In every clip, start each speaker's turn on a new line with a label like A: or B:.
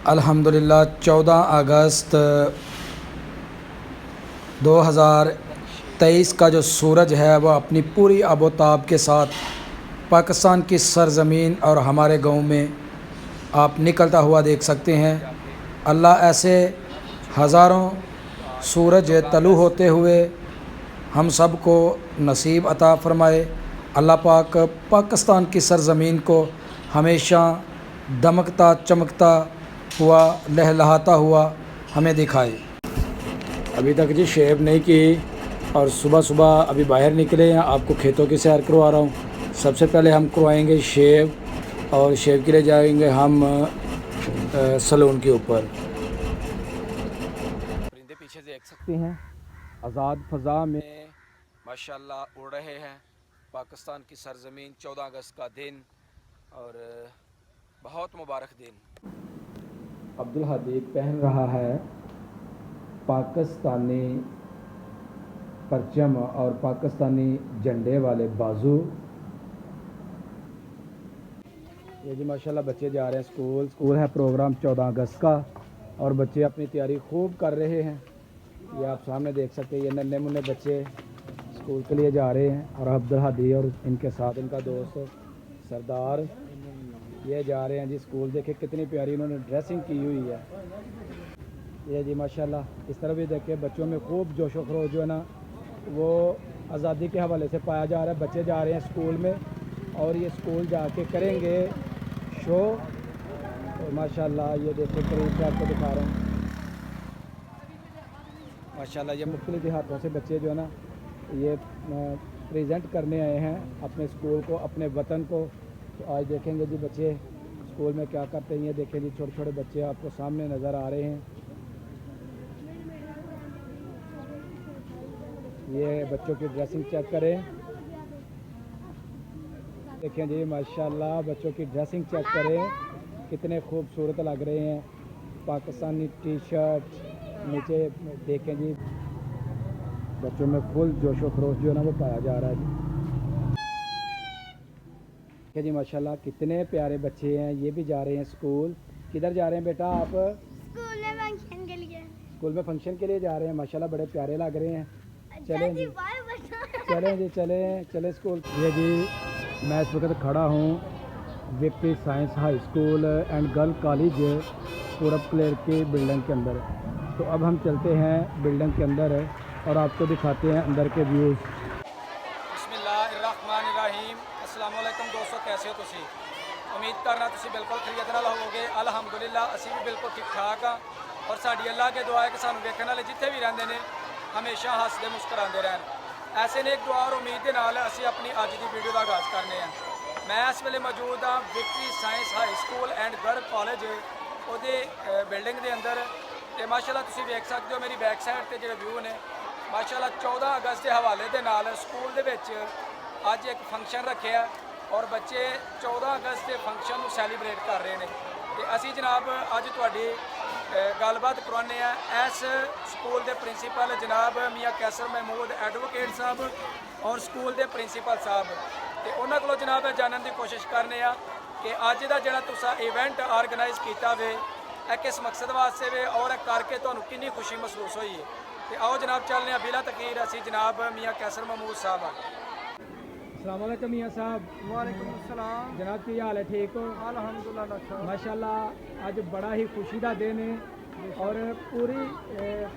A: अल्हम्दुलिल्लाह 14 अगस्त 2023 का जो सूरज है वह अपनी पूरी आबोताब के साथ पाकिस्तान की सरज़मीन और हमारे गांव में आप निकलता हुआ देख सकते हैं। अल्लाह ऐसे हज़ारों सूरज तलू होते हुए हम सब को नसीब अता फ़रमाए। अल्लाह पाक पाकिस्तान की सरज़मीन को हमेशा दमकता चमकता हुआ लहलहाता हुआ हमें दिखाए। अभी तक जी शेव नहीं की और सुबह सुबह अभी बाहर निकले हैं, आपको खेतों की सैर करवा रहा हूँ। सबसे पहले हम करवाएंगे शेव और शेव के लिए जाएंगे हम सलून के ऊपर। परिंदे पीछे देख सकते हैं, आज़ाद फ़ज़ा में माशाल्लाह उड़ रहे हैं। पाकिस्तान की सरज़मीन 14 अगस्त का दिन और बहुत मुबारक दिन। अब्दुल हदीद पहन रहा है पाकिस्तानी परचम और पाकिस्तानी झंडे वाले बाजू। ये जी माशाल्लाह बच्चे जा रहे हैं स्कूल है प्रोग्राम 14 अगस्त का और बच्चे अपनी तैयारी खूब कर रहे हैं। ये आप सामने देख सकते हैं, ये नन्हे मुन्ने बच्चे स्कूल के लिए जा रहे हैं और अब्दुल हदीद और इनके साथ इनका दोस्त सरदार ये जा रहे हैं जी स्कूल। देखे कितनी प्यारी उन्होंने ड्रेसिंग की हुई है। ये जी माशाल्लाह इस तरह भी देखे बच्चों में खूब जोशो खरोश जो है ना वो आज़ादी के हवाले से पाया जा रहा है। बच्चे जा रहे हैं स्कूल में और ये स्कूल जाके करेंगे शो। और माशाल्लाह ये देखे करीब से आपको दिखा रहा हूँ, माशाल्लाह ये मुख्तलिफ देहातों से बच्चे जो है ना ये प्रेजेंट करने आए हैं अपने स्कूल को, अपने वतन को। तो आज देखेंगे जी बच्चे स्कूल में क्या करते हैं। ये देखें जी छोटे छोटे बच्चे आपको सामने नज़र आ रहे हैं। ये बच्चों की ड्रेसिंग चेक करें, देखें जी माशाल्लाह बच्चों की ड्रेसिंग चेक करें कितने खूबसूरत लग रहे हैं। पाकिस्तानी टी शर्ट नीचे देखें जी, बच्चों में फुल जोशो खरोश जो है ना वो पाया जा रहा है जी माशाल्लाह कितने प्यारे बच्चे हैं। ये भी जा रहे हैं स्कूल। किधर जा रहे हैं बेटा आप?
B: स्कूल में फंक्शन के लिए।
A: स्कूल में फंक्शन के लिए जा रहे हैं, माशाल्लाह बड़े प्यारे लग रहे हैं। चलें जी चलें जी चलें स्कूल। ये जी मैं इस वक्त खड़ा हूँ victory science high school and girl college पूरब क्लेयर की बिल्डिंग के अंदर। तो अब हम चलते हैं बिल्डिंग के अंदर और आपको दिखाते हैं अंदर के व्यूज़। बिस्मिल्लाहिर्रहमानिर्रहीम। अस्सलाम वालेकुम दोस्तों, कैसे हो तुसी? उम्मीद करना तुसी बिल्कुल खैरियत नाल होवोगे। अल्हम्दुलिल्लाह असी भी बिल्कुल ठीक ठाक हाँ और साडी अल्लाह के दुआ है कि सानू वेखण वाले जिथे भी रहंदे ने हमेशा हसदे मुस्कुराते रहन। ऐसे ने एक दुआ और उम्मीद के नाल असी अपनी अज की वीडियो का आगाज़ करने हैं। मैं इस वेले मौजूद हाँ victory science high school and girl college ਉਹਦੇ बिल्डिंग के अंदर। तो माशाल्लाह तुसी वेख सकते हो मेरी बैक साइड से जो व्यू ने माशाल्लाह 14 अगस्त के हवाले के नाल स्कूल दे विच अज एक फंक्शन रखे और बच्चे 14 अगस्त के फंक्शन को सैलीब्रेट कर रहे हैं। तो असी जनाब अज तुहाडी गलबात करवाने इस स्कूल के प्रिंसीपल जनाब मियाँ कैसर महमूद एडवोकेट साहब और स्कूल के प्रिंसीपल साहब। तो उन्होंने को जनाब जानने की कोशिश करने कि अज का जो तुसा इवेंट ऑर्गेनाइज किया वे किस मकसद वास्ते वे और करके तुहानू कितनी खुशी महसूस हुई है। तो आओ जनाब चलने बिला तकीर असी जनाब मियाँ कैसर महमूद साहब। अस्सलाम वालेकुम मियाँ साहब।
C: वालेकुम अस्सलाम।
A: जनाब की हाल है, ठीक हो?
C: अल्हम्दुलिल्लाह
A: माशाल्लाह अज बड़ा ही खुशी का दिन है और पूरी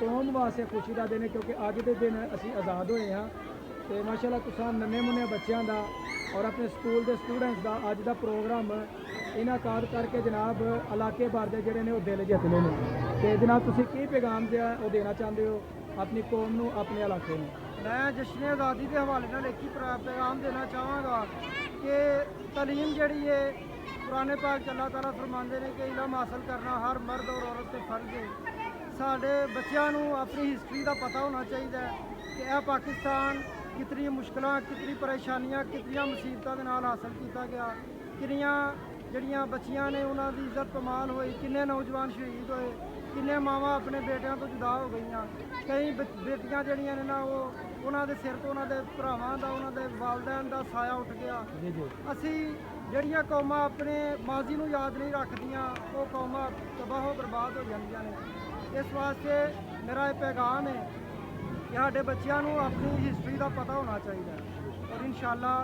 A: कौम वास्ते खुशी का दिन है क्योंकि अज के दिन असी आज़ाद होए हाँ। तो माशाल्लाह तुसां नन्हे मुन्ने बच्चों का और अपने स्कूल के स्टूडेंट्स का अज का प्रोग्राम इनाकाद करके जनाब इलाके भर के जोड़े ने वो दिल जित ले। तो जनाब तुसी की पैगाम जो है वो देना चाहते हो अपनी कौम नू, अपने इलाके में?
C: मैं जश्न आज़ादी के हवाले नाल एक ही पैगाम देना चाहांगा कि तलीम जिहड़ी है कुरान पाक अल्लाह ताला फरमाते हैं कि इलम हासिल करना हर मर्द और औरत से फर्ज है। साडे बच्चों नू अपनी हिस्ट्री का पता होना चाहिए कि यह पाकिस्तान कितनी मुश्किलां, कितनी परेशानियां, कितनी मुसीबतों के नाल हासिल किया गया, किनियां जड़ियाँ बच्चियां ने उन्होंने इज्जत पमाल हुई, किन्ने नौजवान शहीद होए, किन्ने मावां अपने बेटियां तो जुदा हो गई। कई बेटियां जड़ियां ने ना वो उन्होंने सिर तो उन्होंने भरावां दा उन्होंने वालदैन का साया उठ गया।
A: जी जी
C: असी ਜਿਹੜੀਆਂ ਕੌਮਾਂ ਆਪਣੇ ਮਾਜ਼ੀ ਨੂੰ ਯਾਦ ਨਹੀਂ ਰੱਖਦੀਆਂ ਉਹ ਕੌਮਾਂ ਤਬਾਹ ਬਰਬਾਦ ਹੋ ਜਾਂਦੀਆਂ ਨੇ। ਇਸ ਵਾਸਤੇ ਮੇਰਾ ਇਹ ਪੈਗਾਮ ਹੈ ਕਿ ਸਾਡੇ ਬੱਚਿਆਂ ਨੂੰ ਆਪਣੀ ਹਿਸਟਰੀ ਦਾ ਪਤਾ ਹੋਣਾ ਚਾਹੀਦਾ ਹੈ ਔਰ ਇਨਸ਼ਾਅੱਲਾ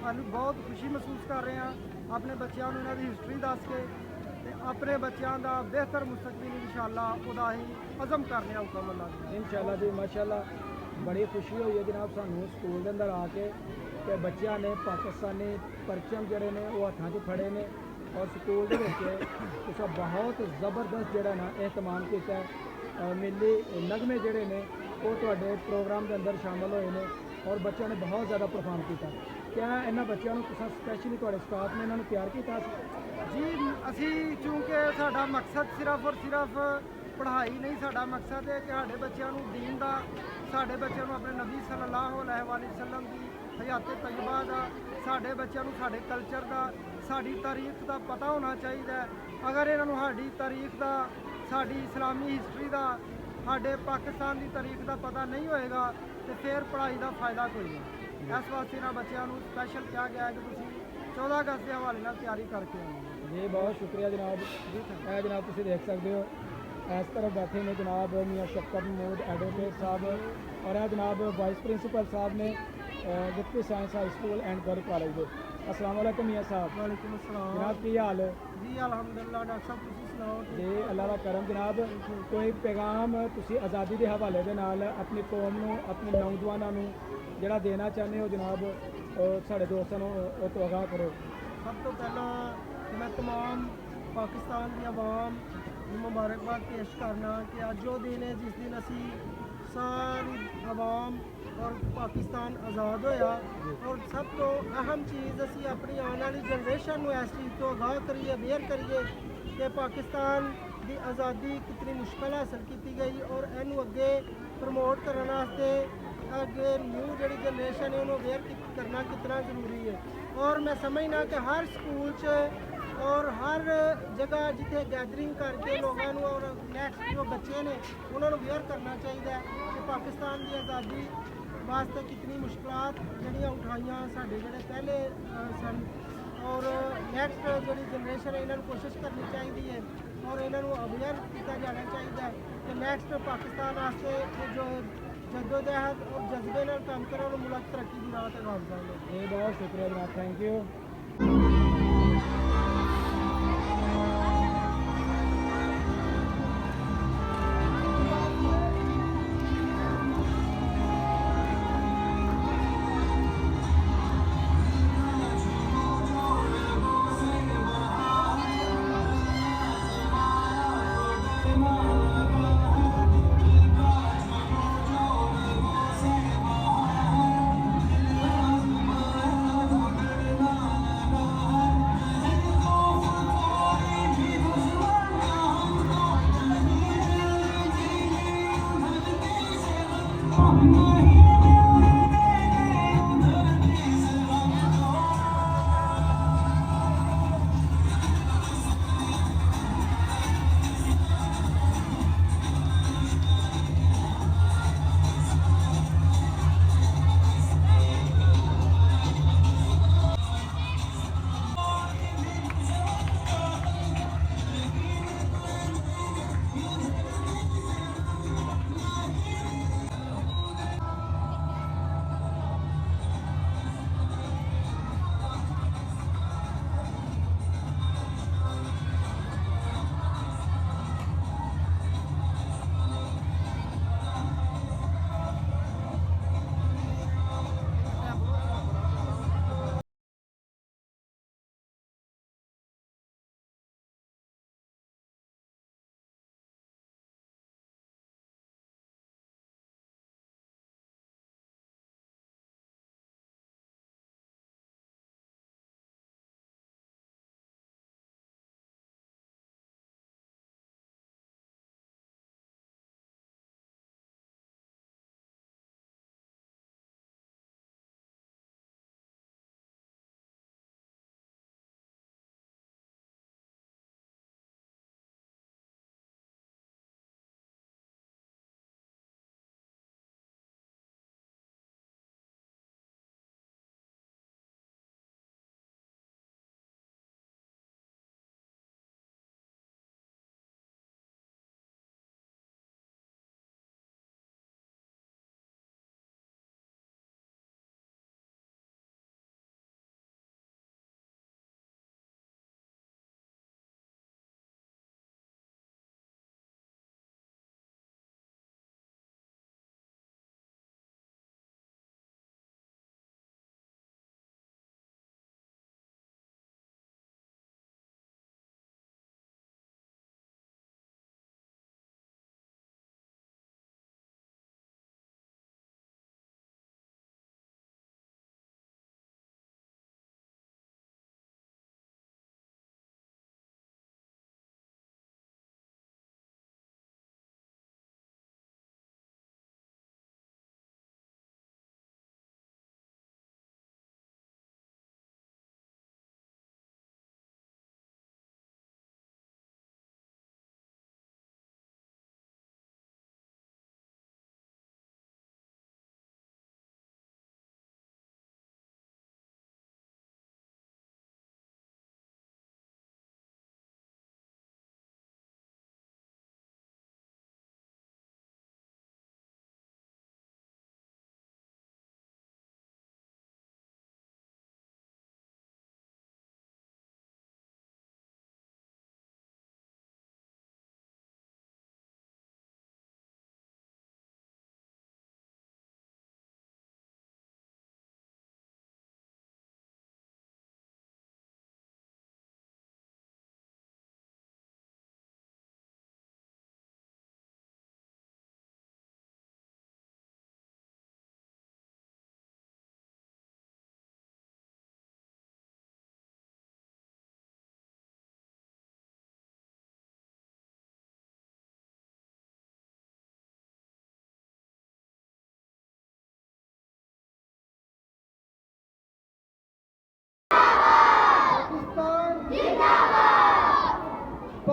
C: ਸਾਨੂੰ ਬਹੁਤ ਖੁਸ਼ੀ ਮਹਿਸੂਸ ਕਰ ਰਹੇ ਹਾਂ ਆਪਣੇ ਬੱਚਿਆਂ ਨੂੰ ਇਹਨਾਂ ਦੀ ਹਿਸਟਰੀ ਦੱਸ ਕੇ ਤੇ ਆਪਣੇ ਬੱਚਿਆਂ ਦਾ ਬਿਹਤਰ ਮੁਸਤਕਬਲ ਇਨਸ਼ਾਅੱਲਾ ਉਹਦਾ ਹੀ ਅਜ਼ਮ ਕਰਨੇ ਆ ਹੁਕਮ ਅੱਲਾ ਦਾ।
D: ਇਨਸ਼ਾਅੱਲਾ ਜੀ ਮਾਸ਼ਾਅੱਲਾ ਬੜੀ ਖੁਸ਼ੀ ਹੋਈ ਹੈ ਜਨਾਬ ਸਾਨੂੰ ਸਕੂਲ ਦੇ ਅੰਦਰ ਆ ਕੇ ਕਿ ਬੱਚਿਆਂ ਨੇ ਪਾਕਿਸਤਾਨੀ ਪਰਚਮ ਜਿਹੜੇ ਨੇ ਉਹ ਹੱਥਾਂ 'ਚ ਫੜੇ ਨੇ ਔਰ ਸਕੂਲ ਦੇ ਵਿੱਚ ਤੁਸੀਂ ਬਹੁਤ ਜ਼ਬਰਦਸਤ ਜਿਹੜਾ ਨਾ ਇਹਤਮਾਮ ਕੀਤਾ ਹੈ। ਮਿਲੀ ਨਗਮੇ ਜਿਹੜੇ ਨੇ ਉਹ ਤੁਹਾਡੇ ਪ੍ਰੋਗਰਾਮ ਦੇ ਅੰਦਰ ਸ਼ਾਮਲ ਹੋਏ ਨੇ ਔਰ ਬੱਚਿਆਂ ਨੇ ਬਹੁਤ ਜ਼ਿਆਦਾ ਪਰਫਾਰਮ ਕੀਤਾ। ਕਿਆ ਇਹਨਾਂ ਬੱਚਿਆਂ ਨੂੰ ਤੁਸੀਂ ਸਪੈਸ਼ਲੀ ਤੁਹਾਡੇ ਸਟਾਫ ਨੇ ਇਹਨਾਂ ਨੂੰ ਤਿਆਰ ਕੀਤਾ ਸੀ?
C: ਜੀ ਅਸੀਂ ਚੂੰਕਿ ਸਾਡਾ ਮਕਸਦ ਸਿਰਫ ਔਰ ਸਿਰਫ ਪੜ੍ਹਾਈ ਨਹੀਂ, ਸਾਡਾ ਮਕਸਦ ਹੈ ਕਿ ਸਾਡੇ ਬੱਚਿਆਂ ਨੂੰ ਦੀਨ ਦਾ, ਸਾਡੇ ਬੱਚਿਆਂ ਨੂੰ ਆਪਣੇ ਨਬੀ ਸੱਲੱਲਾਹੁ ਅਲੈਹਿ ਵਸੱਲਮ ਦੀ ਹਯਾਤ ਤੈਯਬਾ ਦਾ, ਸਾਡੇ ਬੱਚਿਆਂ ਨੂੰ ਸਾਡੇ ਕਲਚਰ ਦਾ, ਸਾਡੀ ਤਾਰੀਖ ਦਾ ਪਤਾ ਹੋਣਾ ਚਾਹੀਦਾ ਹੈ। ਅਗਰ ਇਹਨਾਂ ਨੂੰ ਸਾਡੀ ਤਾਰੀਖ ਦਾ, ਸਾਡੀ ਇਸਲਾਮੀ ਹਿਸਟਰੀ ਦਾ, ਸਾਡੇ ਪਾਕਿਸਤਾਨ ਦੀ ਤਾਰੀਖ ਦਾ ਪਤਾ ਨਹੀਂ ਹੋਏਗਾ ਤੇ ਫਿਰ ਪੜ੍ਹਾਈ ਦਾ ਫਾਇਦਾ ਕੋਈ ਨਹੀਂ। ਇਸ ਵਾਸਤੇ ਇਹਨਾਂ ਬੱਚਿਆਂ ਨੂੰ ਸਪੈਸ਼ਲ ਕਿਹਾ ਗਿਆ ਹੈ ਕਿ ਤੁਸੀਂ 14 ਅਗਸਤ ਦੇ ਹਵਾਲੇ ਨਾਲ ਤਿਆਰੀ ਕਰਕੇ ਆਉਣੀ।
D: ਜੀ ਬਹੁਤ ਸ਼ੁਕਰੀਆ ਜਨਾਬ। ਇਹ ਜਨਾਬ ਤੁਸੀਂ ਦੇਖ ਸਕਦੇ ਹੋ ਇਸ ਤਰ੍ਹਾਂ ਬੈਠੇ ਨੇ ਜਨਾਬ ਮੀਆਂ ਸ਼ਫਕਤ महमूद एडवोकेट साहब और जनाब वाइस प्रिंसिपल साहब ने victory science high school and girl college ਦੇ। अस्सलाम वालेकुम मियाँ साहब।
C: ਵਾਲੇਕੁਮ ਅਸਲਾਮ।
D: जनाब की हाल है?
C: ਜੀ ਅਲਹਮਦੁਲਿਲਾ ਡਾਕਟਰ ਸਾਹਿਬ ਤੁਸੀਂ ਸੁਣਾਓ।
D: ਜੀ ਅੱਲਾ ਦਾ ਕਰਮ ਜਨਾਬ। ਕੋਈ ਪੈਗਾਮ ਤੁਸੀਂ ਆਜ਼ਾਦੀ ਦੇ ਹਵਾਲੇ ਦੇ ਨਾਲ ਆਪਣੀ ਕੌਮ ਨੂੰ, ਆਪਣੇ ਨੌਜਵਾਨਾਂ ਨੂੰ ਜਿਹੜਾ ਦੇਣਾ ਚਾਹੁੰਦੇ ਹੋ ਜਨਾਬ, ਉਹ ਸਾਡੇ ਦੋਸਤਾਂ ਨੂੰ ਉਹ ਤੋਂ ਆਗਾਹ ਕਰੋ।
C: ਸਭ ਤੋਂ ਪਹਿਲਾਂ ਮੈਂ तमाम ਪਾਕਿਸਤਾਨ ਦੀ ਆਵਾਮ ਨੂੰ ਮੁਬਾਰਕਬਾਦ ਪੇਸ਼ ਕਰਨਾ ਕਿ ਅੱਜ ਉਹ ਦਿਨ ਹੈ ਜਿਸ ਦਿਨ ਅਸੀਂ ਸਾਰੀ ਆਵਾਮ ਔਰ ਪਾਕਿਸਤਾਨ ਆਜ਼ਾਦ ਹੋਇਆ ਔਰ ਸਭ ਤੋਂ ਅਹਿਮ ਚੀਜ਼ ਅਸੀਂ ਆਪਣੀ ਆਉਣ ਵਾਲੀ ਜਨਰੇਸ਼ਨ ਨੂੰ ਇਸ ਚੀਜ਼ ਤੋਂ ਆਗਾਹ ਕਰੀਏ, ਅਵੇਅਰ ਕਰੀਏ ਕਿ ਪਾਕਿਸਤਾਨ ਦੀ ਆਜ਼ਾਦੀ ਕਿਤਨੀ ਮੁਸ਼ਕਲ ਹਾਸਲ ਕੀਤੀ ਗਈ ਔਰ ਇਹਨੂੰ ਅੱਗੇ ਪ੍ਰਮੋਟ ਕਰਨ ਵਾਸਤੇ ਅੱਗੇ ਨਿਊ ਜਿਹੜੀ ਜਨਰੇਸ਼ਨ ਹੈ ਉਹਨੂੰ ਅਵੇਅਰ ਕਰਨਾ ਕਿਤਨਾ ਜ਼ਰੂਰੀ ਹੈ। ਔਰ ਮੈਂ ਸਮਝਣਾ ਕਿ ਹਰ ਸਕੂਲ 'ਚ ਔਰ ਹਰ ਜਗ੍ਹਾ ਜਿੱਥੇ ਗੈਦਰਿੰਗ ਕਰਕੇ ਲੋਕਾਂ ਨੂੰ ਔਰ ਨੈਕਸਟ ਜੋ ਬੱਚੇ ਨੇ ਉਹਨਾਂ ਨੂੰ ਅਵੇਅਰ ਕਰਨਾ ਚਾਹੀਦਾ ਹੈ ਕਿ ਪਾਕਿਸਤਾਨ ਦੀ ਆਜ਼ਾਦੀ ਵਾਸਤੇ ਕਿਤਨੀ ਮੁਸ਼ਕਲਾਂ ਜਿਹੜੀਆਂ ਉਠਾਈਆਂ ਸਾਡੇ ਜਿਹੜੇ ਪਹਿਲੇ ਸਨ ਔਰ ਨੈਕਸਟ ਜਿਹੜੀ ਜਨਰੇਸ਼ਨ ਹੈ ਇਹਨਾਂ ਨੂੰ ਕੋਸ਼ਿਸ਼ ਕਰਨੀ ਚਾਹੀਦੀ ਹੈ ਔਰ ਇਹਨਾਂ ਨੂੰ ਅਵੇਅਰ ਕੀਤਾ ਜਾਣਾ ਚਾਹੀਦਾ ਹੈ ਕਿ ਨੈਕਸਟ ਪਾਕਿਸਤਾਨ ਵਾਸਤੇ ਇਹ ਜੋ ਜਦੋਜਹਿਦ ਔਰ ਜਜ਼ਬੇ ਨਾਲ ਕੰਮ ਕਰਨ ਉਹ ਮੁਲਕ ਤਰੱਕੀ ਦੀ ਰਾਹ ਤੇ ਗਾਮਜ਼ਾਨ ਹੈ।
D: ਇਹ ਬਹੁਤ ਸ਼ੁਕਰੀਆ ਜਨਾਬ, ਥੈਂਕ ਯੂ।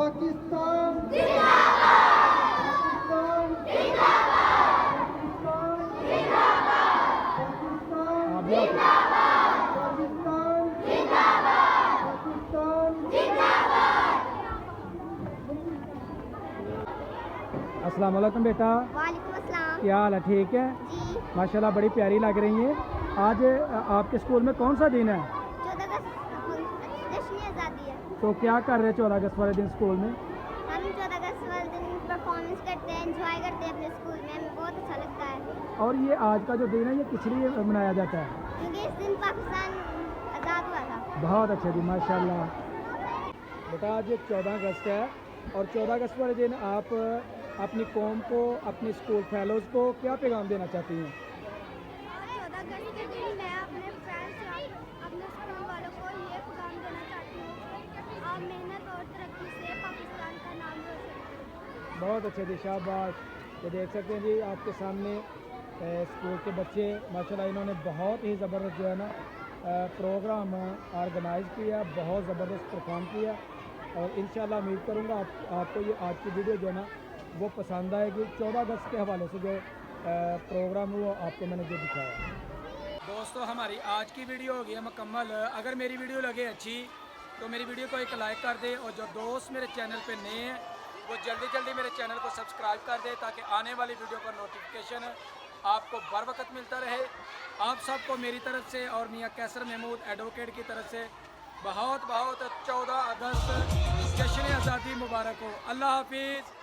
C: पाकिस्तान पाकिस्तान
D: आप भी आओ।
C: पाकिस्तान पाकिस्तान
D: अस्सलाम वालेकुम बेटा,
B: वालेकुम अस्सलाम।
D: क्या हाल है? ठीक है
B: जी,
D: माशाल्लाह, बड़ी प्यारी लग रही हैं। आज आपके स्कूल में कौन सा दिन है?
B: 14 अगस्त जश्न आज़ादी है।
D: तो क्या कर रहे हैं 14 अगस्त वाले दिन स्कूल में?
B: हम 14 अगस्त वाले दिन परफॉर्मेंस करते हैं, एंजॉय करते हैं अपने स्कूल में, हमें बहुत अच्छा लगता है
D: और ये आज का जो दिन है ये किस लिए मनाया जाता है?
B: क्योंकि इस दिन पाकिस्तान आज़ाद हुआ था।
D: बहुत अच्छा जी, माशाल्लाह। बेटा आज 14 अगस्त है और 14 अगस्त वाले दिन आप अपनी कौम को, अपने स्कूल फेलोज़ को क्या पैगाम देना चाहती हैं?
B: 14 अगस्त के दिन मैं अपने फ्रेंड्स और अपने स्कूल वालों को ये पैगाम देना चाहती हूँ कि आप मेहनत और तरक्की से पाकिस्तान का नाम रोशन करें।
D: बहुत अच्छे जी, शाबाश। ये देख सकते हैं जी आपके सामने स्कूल के बच्चे माशाल्लाह, इन्होंने बहुत ही ज़बरदस्त जो है ना प्रोग्राम ऑर्गेनाइज़ किया, बहुत ज़बरदस्त परफॉर्म किया और इंशाल्लाह उम्मीद करूँगा आपको ये आज की वीडियो जो है ना वो पसंद आएगी। 14 अगस्त के हवाले से जो प्रोग्राम हुआ आपको मैंने जो दिखाया।
A: दोस्तों हमारी आज की वीडियो हो गई है मुकम्मल। अगर मेरी वीडियो लगे अच्छी तो मेरी वीडियो को एक लाइक कर दे और जो दोस्त मेरे चैनल पे नए हैं वो जल्दी जल्दी मेरे चैनल को सब्सक्राइब कर दे ताकि आने वाली वीडियो का नोटिफिकेशन आपको बर वक्त मिलता रहे। आप सबको मेरी तरफ से और मियाँ कैसर महमूद एडवोकेट की तरफ से बहुत बहुत 14 अगस्त जश्न आज़ादी मुबारक हो। अल्लाह हाफिज़।